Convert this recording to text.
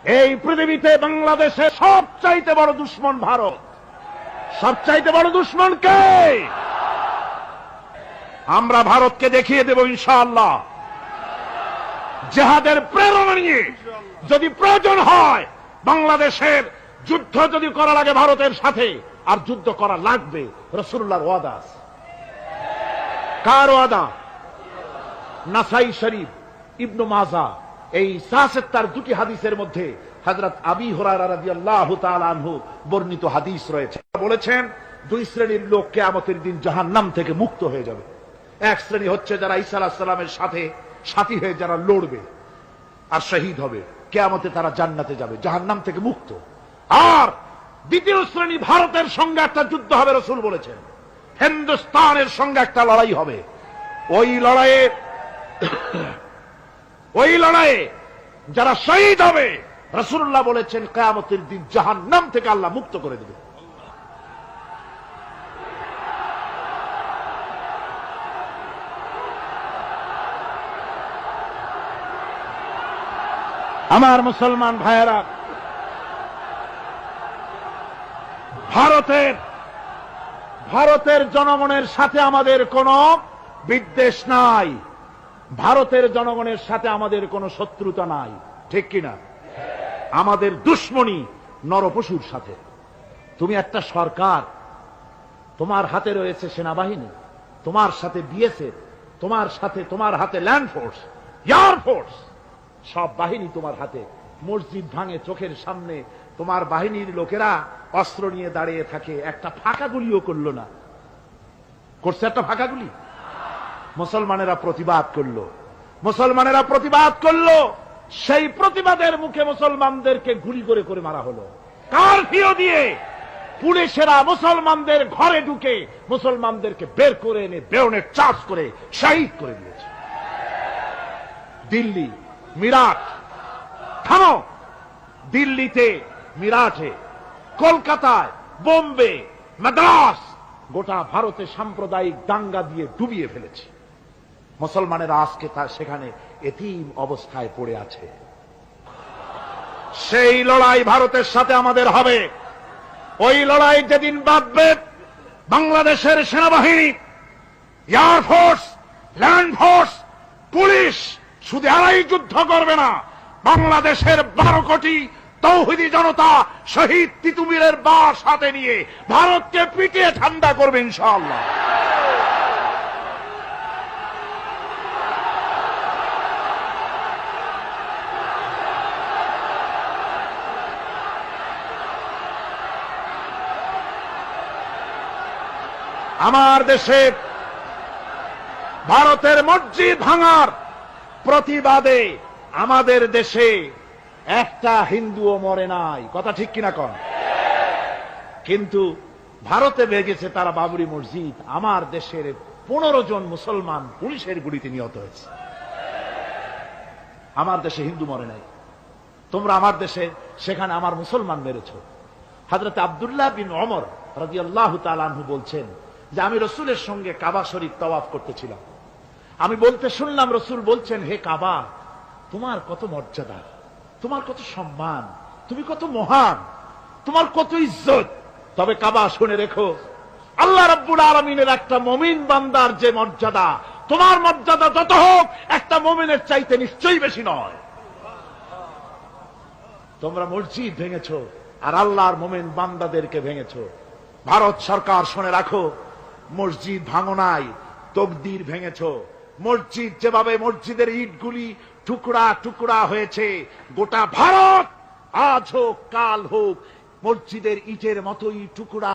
এই পৃথিবীতে বাংলাদেশে সবচাইতে বড় দুশ্মন ভারত। সবচাইতে বড় দুশ্মন কে? আমরা ভারতকে দেখিয়ে দেব ইনশাআল্লাহ। জিহাদের প্রেরণা নিয়ে যদি প্রয়োজন হয় বাংলাদেশের যুদ্ধ যদি করা লাগে ভারতের সাথে, আর যুদ্ধ করা লাগবে, রাসূলুল্লাহর ওয়াদা আছে। কার ওয়াদা? নাসাই শরীফ, ইবনু মাজাহ, এই তার দুটি হাদিসের মধ্যে হযরত আবী হুরায়রা রাদিয়াল্লাহু তাআলা আনহু বর্ণিত হাদিস রয়েছে। বলেছেন দুই শ্রেণীর লোক কিয়ামতের দিন জাহান্নাম থেকে মুক্ত হয়ে যাবে। এক শ্রেণী হচ্ছে যারা ঈসা আলাইহিস সালামের সাথে সাথী হয়ে যারা লড়বে আর শহীদ হবে, কিয়ামতে তারা জান্নাতে যাবে, জাহান্নাম থেকে মুক্ত। আর দ্বিতীয় শ্রেণী ভারতের সঙ্গে একটা যুদ্ধ হবে, রাসূল বলেছেন হিন্দুস্তানের সঙ্গে একটা লড়াই হবে। ওই লড়াইয়ে যারা শহীদ হবে রাসূলুল্লাহ বলেছেন কিয়ামতের দিন জাহান্নাম থেকে আল্লাহ মুক্ত করে দেবে। আমার মুসলমান ভাইয়েরা, ভারতের জনগণের সাথে আমাদের কোনো বিদ্বেষ নাই, ভারতের জনগণের সাথে আমাদের কোনো শত্রুতা নাই, ঠিক কিনা? আমাদের দুশ্মনী নরপশুর সাথে। তুমি একটা সরকার, তোমার হাতে রয়েছে সেনাবাহিনী, তোমার সাথে বিএসএফ, তোমার হাতে ল্যান্ড ফোর্স, এয়ার ফোর্স, সব বাহিনী তোমার হাতে। মসজিদ ভাঙে চোখের সামনে, তোমার বাহিনীর লোকেরা অস্ত্র নিয়ে দাঁড়িয়ে থাকে, একটা ফাঁকা গুলিও করলো না। করছে একটা ফাঁকা গুলি? মুসলমানেরা প্রতিবাদ করলো, সেই প্রতিবাদের মুখে মুসলমানদেরকে গুলি করে করে মারা হলো। কারফিউ দিয়ে পুলিশেরা মুসলমানদের ঘরে ঢুকে মুসলমানদেরকে বের করে এনে বেয়নেট চার্জ করে শহীদ করে দিয়েছে। দিল্লি, মিরাট, থামো। দিল্লিতে, মিরাটে, কলকাতায়, বোম্বে, মাদ্রাস, গোটা ভারতে সাম্প্রদায়িক দাঙ্গা দিয়ে ডুবিয়ে ফেলেছে। মুসলমানেরা আজকে সেখানে এতিম অবস্থায় পড়ে আছে। সেই লড়াই ভারতের সাথে আমাদের হবে। ওই লড়াই যেদিন বাঁধবে, বাংলাদেশের সেনাবাহিনী, air force, land force, police শুধু এরাই যুদ্ধ করবে না, বাংলাদেশের 12 কোটি তৌহিদি জনতা শহীদ তিতুমীরের বাস হাতে নিয়ে ভারতকে পিটিয়ে ঠান্ডা করবে ইনশাআল্লাহ। আমার দেশে ভারতের মসজিদ ভাঙার প্রতিবাদে আমাদের দেশে একটা হিন্দুও মরে নাই, কথা ঠিক কিনা কন? কিন্তু ভারতে ভেঙেছে তারা বাবরি মসজিদ, আমার দেশের 15 জন মুসলমান পুলিশের গুলিতে নিহত হয়েছে। আমার দেশে হিন্দু মরে নাই, তোমরা আমার দেশে সেখানে আমার মুসলমান মেরেছ। হযরত আব্দুল্লাহ বিন ওমর রাদিয়াল্লাহু তাআলা আনহু বলছেন যে আমি রাসূলের সঙ্গে কাবা শরীফ তাওয়াফ করতেছিলাম, আমি বলতে শুনলাম রাসূল বলছেন, হে কাবা, তোমার কত মর্যাদা, তোমার কত সম্মান, তুমি কত মহান, তোমার কত ইজ্জত। তবে কাবা শুনে রেখো, আল্লাহ রাব্বুল আলামিনের একটা মুমিন বান্দার যে মর্যাদা, তোমার মর্যাদা যত হোক একটা মুমিনের চাইতে নিশ্চয়ই বেশি নয়। তোমরা মসজিদ ভেঙেছো আর আল্লাহর মুমিন বান্দাদেরকে ভেঙেছো। ভারত সরকার শুনে রাখো, মসজিদ ভাঙো নাই, তকদির ভেঙেছো। মসজিদ যেভাবে মসজিদের ইটগুলি টুকরা টুকরা হয়েছে, গোটা ভারত আজ হোক কাল হোক মসজিদের ইটের মতোই টুকরা